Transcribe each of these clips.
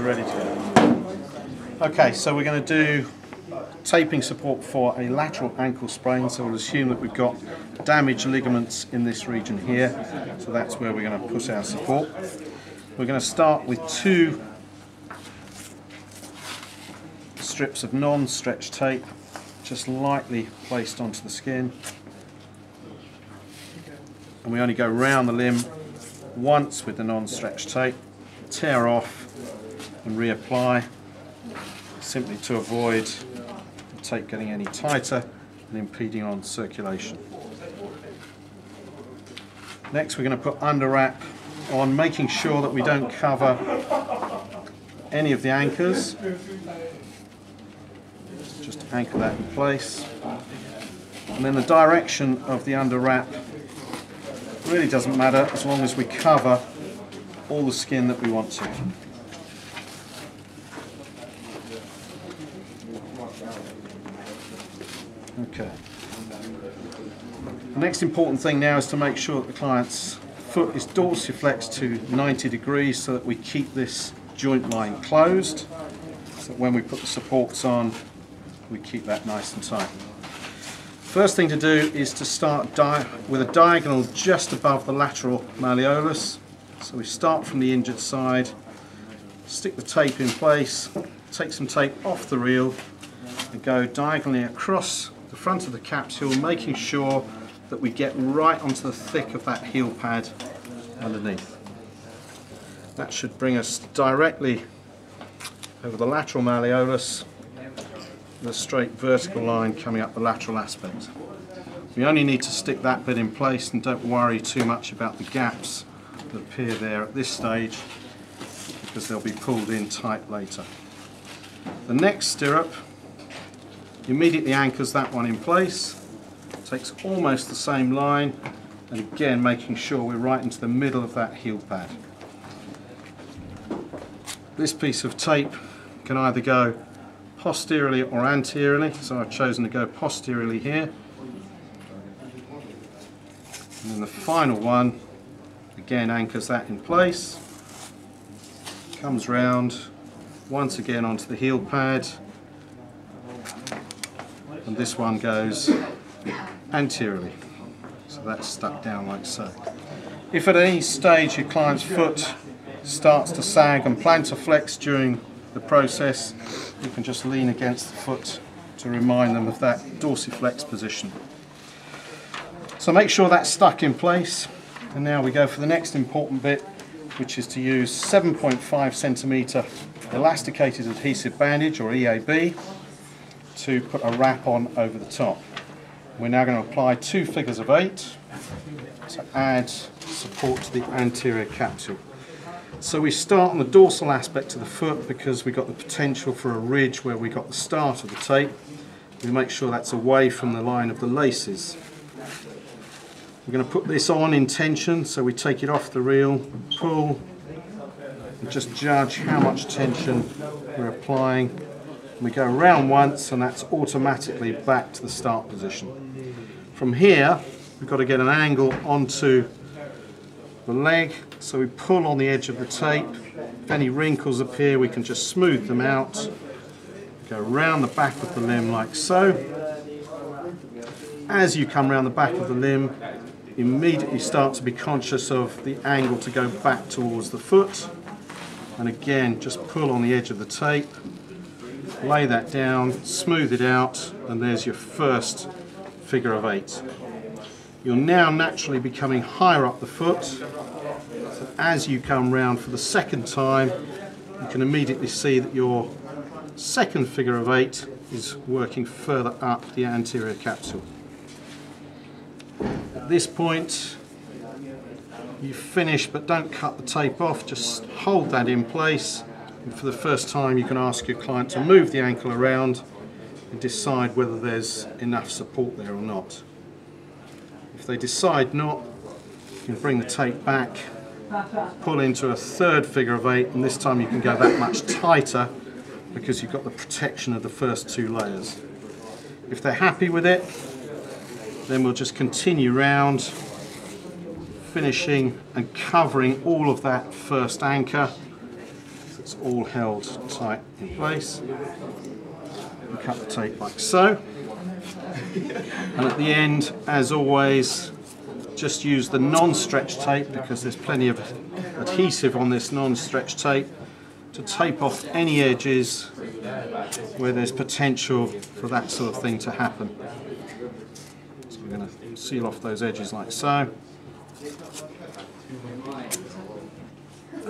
ready to go. Okay, so we're going to do taping support for a lateral ankle sprain, so we'll assume that we've got damaged ligaments in this region here, so that's where we're going to put our support. We're going to start with 2 strips of non-stretch tape, just lightly placed onto the skin, and we only go round the limb once with the non-stretch tape, tear off and reapply, simply to avoid the tape getting any tighter and impeding on circulation. Next we're going to put under wrap on, making sure that we don't cover any of the anchors. Just anchor that in place, and then the direction of the under wrap really doesn't matter as long as we cover all the skin that we want to. Okay. The next important thing now is to make sure that the client's foot is dorsiflexed to 90 degrees so that we keep this joint line closed, so that when we put the supports on we keep that nice and tight. First thing to do is to start with a diagonal just above the lateral malleolus. So we start from the injured side, stick the tape in place, take some tape off the reel and go diagonally across the front of the capsule, making sure that we get right onto the thick of that heel pad underneath. That should bring us directly over the lateral malleolus, with a straight vertical line coming up the lateral aspect. We only need to stick that bit in place and don't worry too much about the gaps that appear there at this stage, because they'll be pulled in tight later. The next stirrup immediately anchors that one in place, takes almost the same line, and again making sure we're right into the middle of that heel pad. This piece of tape can either go posteriorly or anteriorly, so I've chosen to go posteriorly here. And then the final one again anchors that in place, comes round once again onto the heel pad, and this one goes anteriorly, so that's stuck down like so. If at any stage your client's foot starts to sag and plantar flex during the process, you can just lean against the foot to remind them of that dorsiflex position. So make sure that's stuck in place, and now we go for the next important bit, which is to use 7.5 centimetre elasticated adhesive bandage, or EAB, to put a wrap on over the top. We're now going to apply 2 figures of 8 to add support to the anterior capsule. So we start on the dorsal aspect of the foot because we've got the potential for a ridge where we got the start of the tape. We make sure that's away from the line of the laces. We're going to put this on in tension, so we take it off the reel, pull, and just judge how much tension we're applying. We go around once and that's automatically back to the start position. From here we've got to get an angle onto the leg, so we pull on the edge of the tape. If any wrinkles appear we can just smooth them out. Go around the back of the limb like so. As you come around the back of the limb, immediately start to be conscious of the angle to go back towards the foot, and again just pull on the edge of the tape, lay that down, smooth it out, and there's your first figure of 8. You're now naturally becoming higher up the foot, so as you come round for the second time you can immediately see that your second figure of 8 is working further up the anterior capsule. At this point you finish, but don't cut the tape off, just hold that in place, and for the first time you can ask your client to move the ankle around and decide whether there's enough support there or not. If they decide not, you can bring the tape back, pull into a third figure of 8, and this time you can go that much tighter because you've got the protection of the first 2 layers. If they're happy with it, then we'll just continue round, finishing and covering all of that first anchor. It's all held tight in place. We cut the tape like so. And at the end, as always, just use the non-stretch tape, because there's plenty of adhesive on this non-stretch tape, to tape off any edges where there's potential for that sort of thing to happen. So we're going to seal off those edges like so.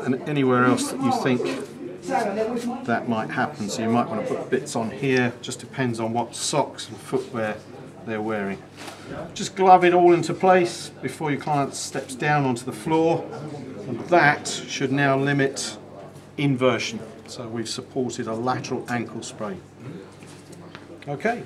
And anywhere else that you think that might happen, so you might want to put bits on here, just depends on what socks and footwear they're wearing. Just glove it all into place before your client steps down onto the floor, and that should now limit inversion. So we've supported a lateral ankle sprain. Okay.